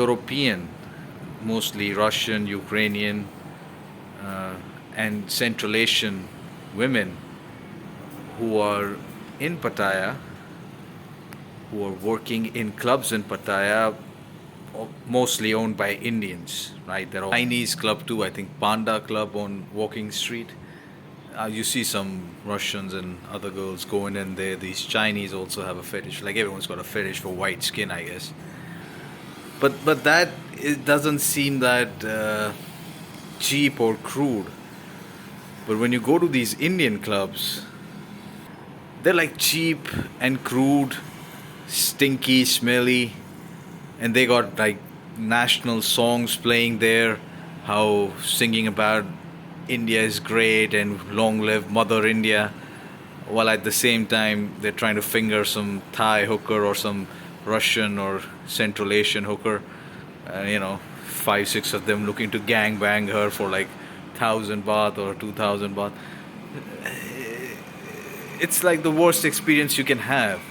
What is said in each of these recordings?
European, mostly Russian, Ukrainian, uh, and Central Asian women who are in Pattaya, who are working in clubs in Pattaya, mostly owned by Indians, right? There are Chinese club too, I think Panda Club on Walking Street. You see some Russians and other girls going in there. These Chinese also have a fetish. Like everyone's got a fetish for white skin, I guess. But that it doesn't seem that cheap or crude. But when you go to these Indian clubs, they're like cheap and crude, stinky, smelly, and they got like national songs playing there, how singing about India is great and long live Mother India, while at the same time they're trying to finger some Thai hooker or some Russian or Central Asian hooker, and 5, 6 of them looking to gang bang her for like 1,000 baht or 2,000 baht. It's like the worst experience you can have.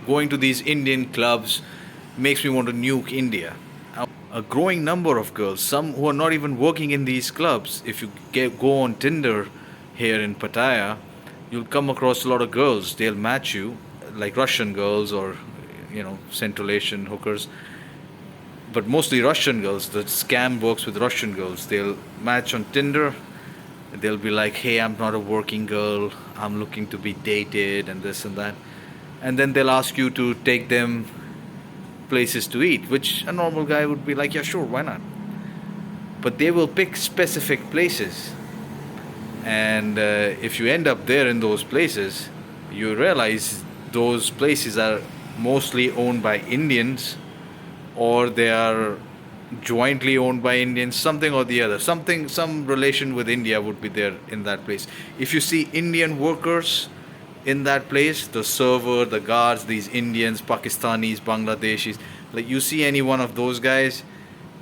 Going to these Indian clubs makes me want to nuke India. A growing number of girls, some who are not even working in these clubs, if you go on Tinder here in Pattaya, you'll come across a lot of girls. They'll match you, like Russian girls or Central Asian hookers, but mostly Russian girls. The scam works with Russian girls. They'll match on Tinder. They'll be like, "Hey, I'm not a working girl. I'm looking to be dated and this and that," and then they'll ask you to take them places to eat, which a normal guy would be like, "Yeah, sure, why not?" But they will pick specific places, and if you end up there in those places, you realize those places are mostly owned by Indians, or they are jointly owned by Indians, something or the other. Some relation with India would be there in that place. If you see Indian workers in that place, the server, the guards, these Indians, Pakistanis, Bangladeshis, like you see any one of those guys,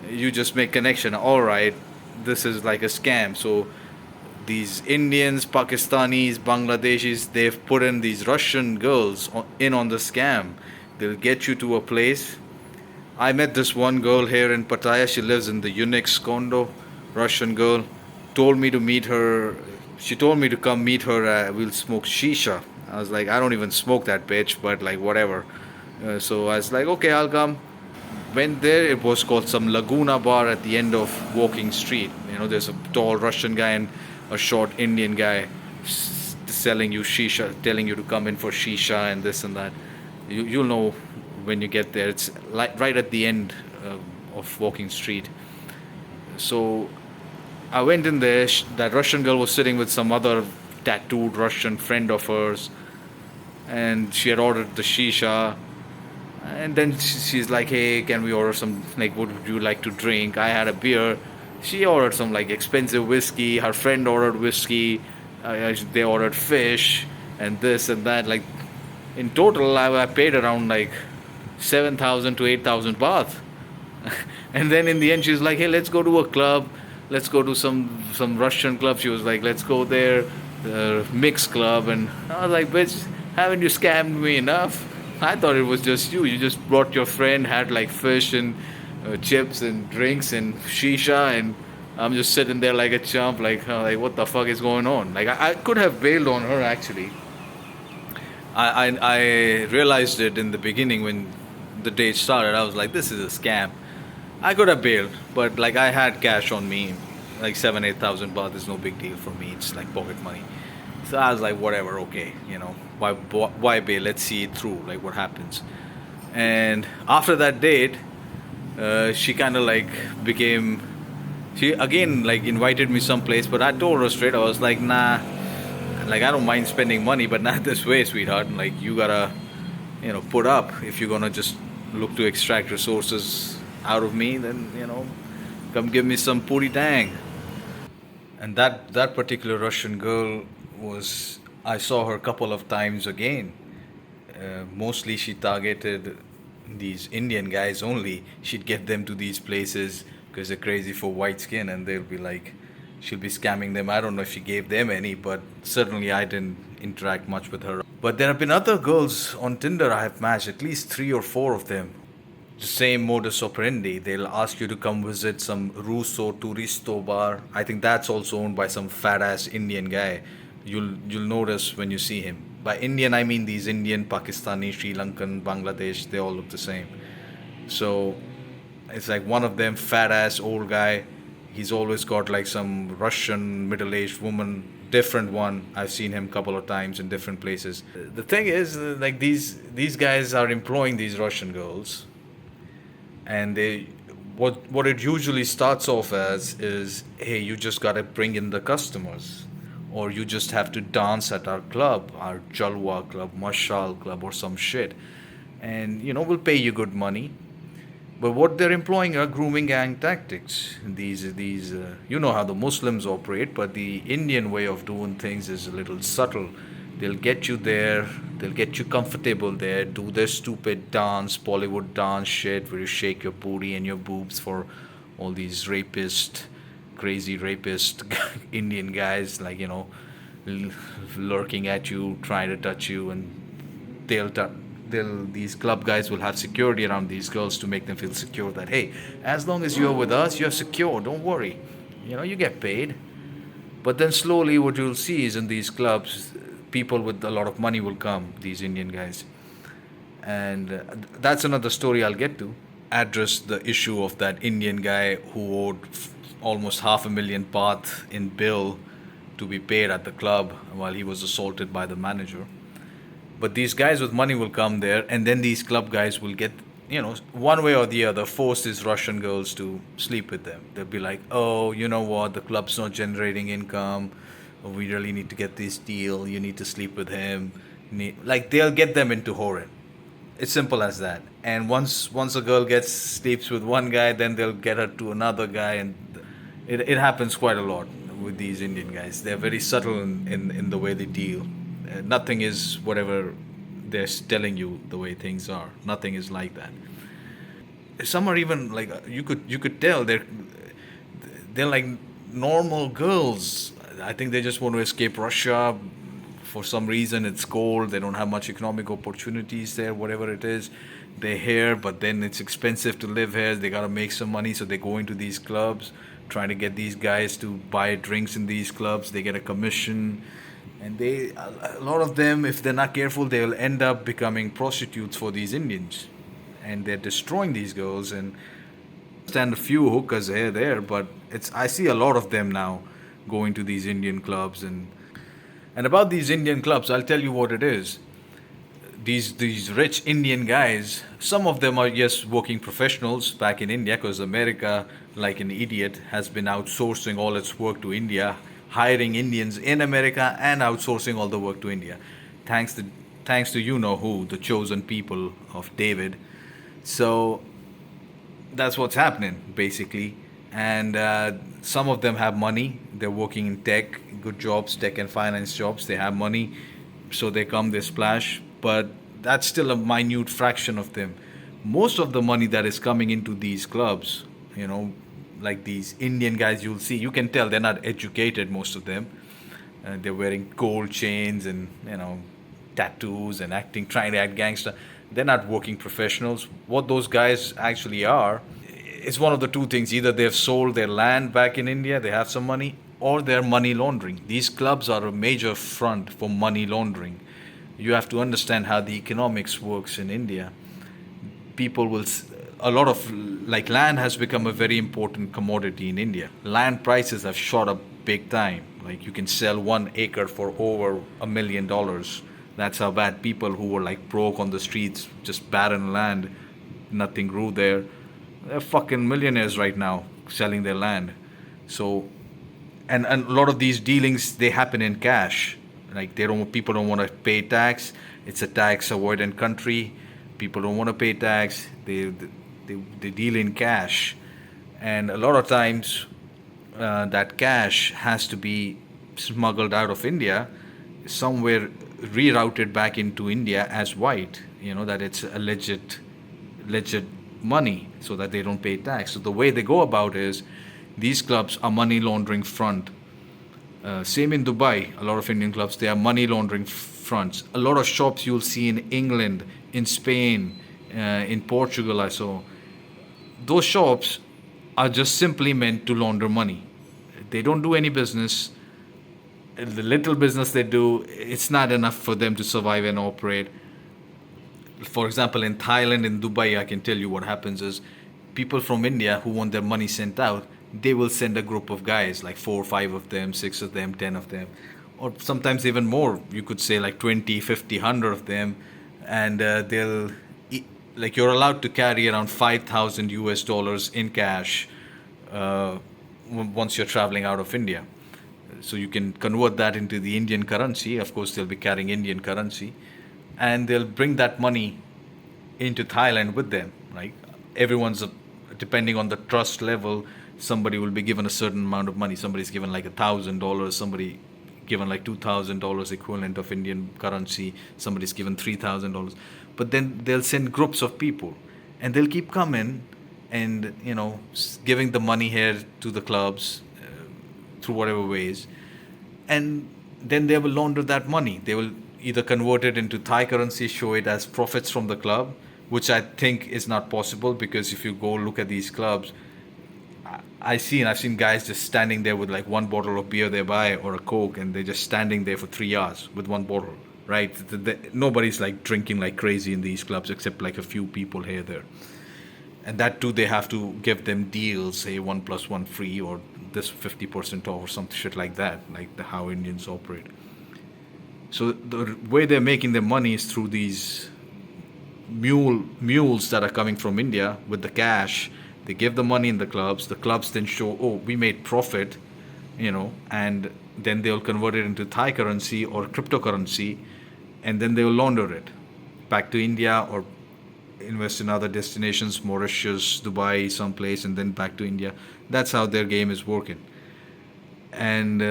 you just make connection. All right, this is like a scam. So these Indians, Pakistanis, Bangladeshis, they've put in these Russian girls in on the scam. They'll get you to a place. I met this one girl here in Pattaya. She lives in the Unix condo. Russian girl. Told me to meet her. She told me to come meet her. We'll smoke shisha. I was like, I don't even smoke that bitch, but like whatever. So I was like, okay, I'll come. Went there. It was called some Laguna bar at the end of Walking Street. There's a tall Russian guy and a short Indian guy selling you shisha, telling you to come in for shisha and this and that. You'll know when you get there. It's like right at the end of Walking Street. So I went in there. That Russian girl was sitting with some other tattooed Russian friend of hers, and she had ordered the shisha. And then she's like, "Hey, can we order some? Like, what would you like to drink?" I had a beer. She ordered some like expensive whiskey. Her friend ordered whiskey. They ordered fish and this and that. Like in total, I paid around like 7,000 to 8,000 baht. And then in the end, she's like, "Hey, let's go to a club. Let's go to some Russian club." She was like, "Let's go there, the mixed club." And I was like, "Bitch, haven't you scammed me enough? I thought it was just you. You just brought your friend, had like fish and chips and drinks and shisha, and I'm just sitting there like a chump, like what the fuck is going on?" Like I could have bailed on her actually. I realized it in the beginning when the date started. I was like, this is a scam. I could have bailed, but like I had cash on me, like 7, 8,000 baht is no big deal for me. It's like pocket money. So I was like, whatever, okay, why bail? Let's see it through, like what happens. And after that date, she kind of like became. She again like invited me someplace, but I told her straight. I was like, nah, like I don't mind spending money, but not this way, sweetheart. Like you gotta, put up if you're gonna just look to extract resources out of me. Then come give me some puri tang. And that particular Russian girl was. I saw her a couple of times again. Mostly she targeted these Indian guys only. She'd get them to these places because they're crazy for white skin, and they'll be like, she'll be scamming them. I don't know if she gave them any, but certainly I didn't interact much with her. But there have been other girls on Tinder I have matched, at least 3 or 4 of them. same modus operandi. They'll ask you to come visit some Russo Turisto bar. I think that's also owned by some fat ass Indian guy. You'll notice when you see him. By Indian I mean these Indian, Pakistani, Sri Lankan, Bangladesh. They all look the same. So it's like one of them fat ass old guy. He's always got like some Russian middle aged woman, different one. I've seen him a couple of times in different places. The thing is, like these guys are employing these Russian girls, and they what it usually starts off as is, hey, you just gotta bring in the customers, or you just have to dance at our club, our Jalwa club, Mashal club, or some shit, and we'll pay you good money. But what they're employing are grooming gang tactics. These you know how the Muslims operate, but the Indian way of doing things is a little subtle. They'll get you there, they'll get you comfortable there, do their stupid dance, Bollywood dance shit, where you shake your booty and your boobs for all these crazy rapist Indian guys, like lurking at you, trying to touch you, and they'll t- these club guys will have security around these girls to make them feel secure that, hey, as long as you're with us, you're secure, don't worry, you get paid. But then slowly what you'll see is in these clubs, people with a lot of money will come, these Indian guys, and that's another story I'll get to. Address the issue of that Indian guy who owed almost half a million baht in bill to be paid at the club while he was assaulted by the manager. But these guys with money will come there, and then these club guys will get, one way or the other, force these Russian girls to sleep with them. They'll be like, oh, you know what, the club's not generating income. We really need to get this deal. You need to sleep with him. Like, they'll get them into whoring. It's simple as that. And once a girl gets sleeps with one guy, then they'll get her to another guy, and it happens quite a lot with these Indian guys. They're very subtle in the way they deal. Nothing is whatever they're telling you the way things are. Nothing is like that. Some are even like, you could tell they're like normal girls. I think they just want to escape Russia. For some reason, it's cold. They don't have much economic opportunities there. Whatever it is, they're here, but then it's expensive to live here. They gotta make some money, so they go into these clubs, trying to get these guys to buy drinks in these clubs. They get a commission, and a lot of them, if they're not careful, they'll end up becoming prostitutes for these Indians, and they're destroying these girls. And stand a few hookers here there, but I see a lot of them now going to these Indian clubs. And about these Indian clubs, I'll tell you what it is. These rich Indian guys, some of them are, yes, working professionals back in India, because America, like an idiot, has been outsourcing all its work to India, hiring Indians in America and outsourcing all the work to India, thanks to you know who, the chosen people of David. So that's what's happening basically. And some of them have money. They're working in tech, good jobs, tech and finance jobs. They have money, so they come, they splash. But that's still a minute fraction of them. Most of the money that is coming into these clubs, like these Indian guys, you'll see, you can tell they're not educated, most of them. They're wearing gold chains and tattoos and trying to act gangster. They're not working professionals. What those guys actually are, it's one of the two things. Either they've sold their land back in India, they have some money, or they're money laundering. These clubs are a major front for money laundering. You have to understand how the economics works in India. People will, a lot of, like, land has become a very important commodity in India. Land prices have shot up big time. Like, you can sell 1 acre for over $1 million. That's how bad people who were like broke on the streets, just barren land, nothing grew there. They're fucking millionaires right now selling their land. So, and a lot of these dealings, they happen in cash. Like, people don't want to pay tax. It's a tax avoidant country. People don't want to pay tax. They deal in cash, and a lot of times that cash has to be smuggled out of India, somewhere rerouted back into India as white. That it's a legit money, so that they don't pay tax. So the way they go about is, these clubs are money laundering front. Same in Dubai, a lot of Indian clubs, they are money laundering fronts. A lot of shops you'll see in England, in Spain, in Portugal, I saw. those shops are just simply meant to launder money. They don't do any business. The little business they do, it's not enough for them to survive and operate. For example, in Thailand, in Dubai, I can tell you what happens is people from India who want their money sent out, they will send a group of guys, like four or five of them, six of them, 10 of them, or sometimes even more. You could say like 20, 50, 100 of them, and like you're allowed to carry around 5,000 US dollars in cash uh, once you're traveling out of India. So you can convert that into the Indian currency. Of course, they'll be carrying Indian currency, and they'll bring that money into Thailand with them. Right? Everyone's depending on the trust level. Somebody will be given a certain amount of money. Somebody's given like $1,000. Somebody given like $2,000 equivalent of Indian currency. Somebody's given $3,000. But then they'll send groups of people, and they'll keep coming, and giving the money here to the clubs through whatever ways, and then they will launder that money. They will either convert it into Thai currency, show it as profits from the club, which I think is not possible, because if you go look at these clubs, I've seen guys just standing there with like one bottle of beer they buy or a Coke, and they're just standing there for 3 hours with one bottle. Right? Nobody's like drinking like crazy in these clubs except like a few people here there, and that too they have to give them deals, say one plus one free, or this 50% off, or some shit like that, like how Indians operate. So the way they're making their money is through these mules that are coming from India with the cash. They give the money in the clubs. The clubs then show, oh, we made profit, and then they'll convert it into Thai currency or cryptocurrency, and then they'll launder it back to India, or invest in other destinations, Mauritius, Dubai, someplace, and then back to India. That's how their game is working. And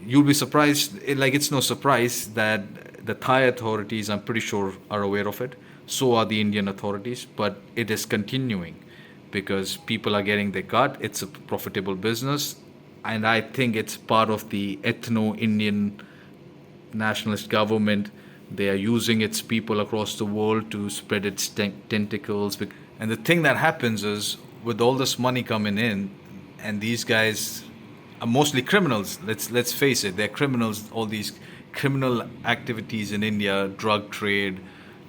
you'll be surprised, like it's no surprise that the Thai authorities, I'm pretty sure, are aware of it. So are the Indian authorities, but it is continuing because people are getting their cut. It's a profitable business, and I think it's part of the ethno-Indian nationalist government. They are using its people across the world to spread its tentacles. And the thing that happens is, with all this money coming in, and these guys are mostly criminals. Let's face it, they're criminals. All these criminal activities in India, drug trade,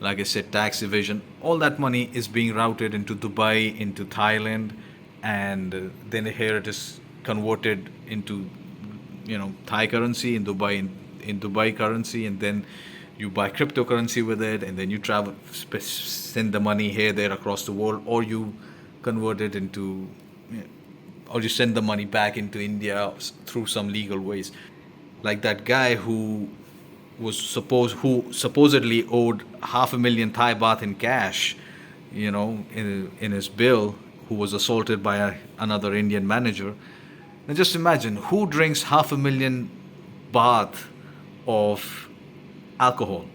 like I said, tax evasion. All that money is being routed into Dubai, into Thailand, and then here it is converted into Thai currency in Dubai, in Dubai currency, and then you buy cryptocurrency with it, and then you travel, send the money here, there, across the world, or you convert it into, or you send the money back into India through some legal ways. Like that guy who who supposedly owed 500,000 Thai baht in cash, in his bill, who was assaulted by another Indian manager. Now just imagine, who drinks 500,000 baht of alcohol?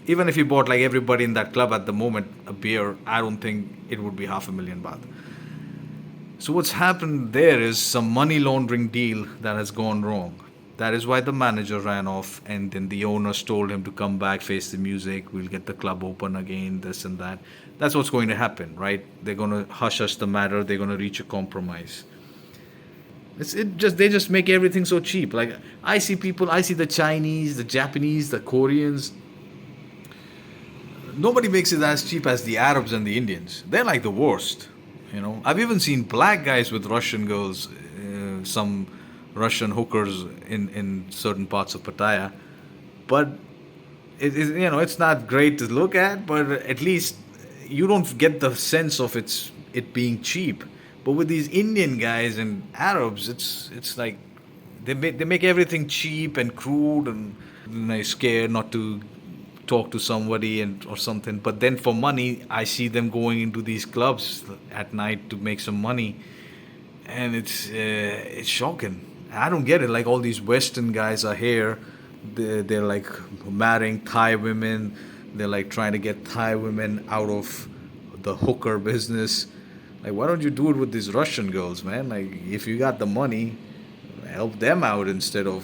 Even if you bought like everybody in that club at the moment a beer, I don't think it would be 500,000 baht. So what's happened there is some money laundering deal that has gone wrong. That is why the manager ran off, and then the owners told him to come back, face the music, we'll get the club open again, this and that. That's what's going to happen, right? They're going to hush the matter, they're going to reach a compromise. They just make everything so cheap. Like I see the Chinese, the Japanese, the Koreans. Nobody makes it as cheap as the Arabs and the Indians. They're like the worst. I've even seen black guys with Russian girls, some Russian hookers in certain parts of Pattaya. But it's not great to look at, but at least you don't get the sense of it being cheap. But with these Indian guys and Arabs, it's like they make everything cheap and crude, and they're scared not to talk to somebody or something. But then for money, I see them going into these clubs at night to make some money, and it's shocking. I don't get it. Like all these Western guys are here, they're like marrying Thai women. They're like trying to get Thai women out of the hooker business. Like, why don't you do it with these Russian girls, man? Like, if you got the money, help them out instead of